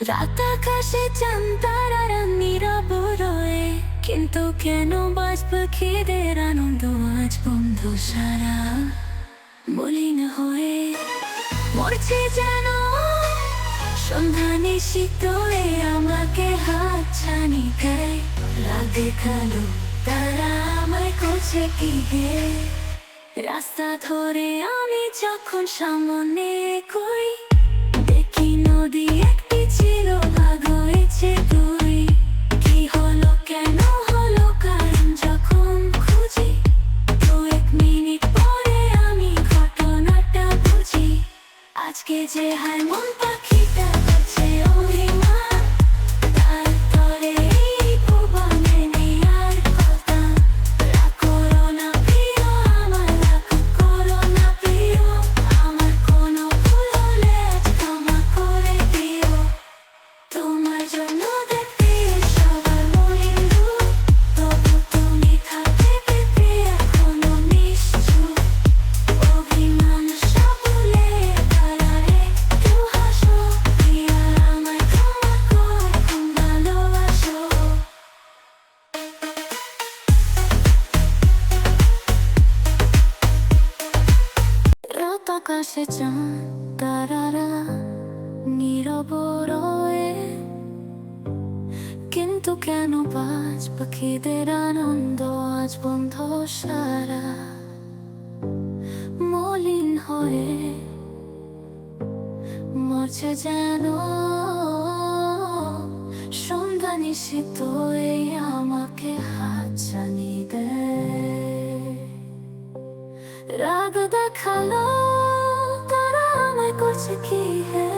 রাত আকাশে চাঁদ তারারা নীরব রয়ে, কিন্তু কেন বাজ পাখিদের আনন্দ আজ বন্ধ সারা। মলিন হয়ে মরছে যেন সন্ধ্যা নিশীথে, আমাকে হাত ছানি দেয়। লাগে কালো তারা আমায় করছে কি হে। রাস্তা ধরে আমি যখন সামনে কই, দেখি নদী একটি চিরভাগ হয়েছে তুই। কি হলো কেন হলো কারণ যখন খুঁজি, তো 1 মিনিট পরে আমি ঘটনাটা বুঝি। আজকে যে হায় মন পাখিটা করছে অভিমান, তারপরে এই ভুবনে নেই আর কথা। রাগ করো না প্রিয় আমার, রাগ করো না প্রিয় আমার, কোনো ভুল হলে আজ ক্ষমা করে দিও। তোমার জন্য দেখতে সবার মলিন রূপ, তবু তুমি থাকবে পেতে এখনো নিশ্চুপ। অভিমান সব ভুলে তারা একটু হাসো, প্রিয়া আমায় ক্ষমা কর, খুব ভালোবাসো। রাত আকাশে চাঁদ তারারা নীরব রয়ে, কিন্তু কেন বাজ পাখিদের আনন্দ আজ বন্ধ সারা। মলিন হয়ে মরছে যেন সন্ধ্যা নিশীথ, আমাকে হাত ছানি দেয়। রাগ দেখালো তারা আমায় করছে কি হে।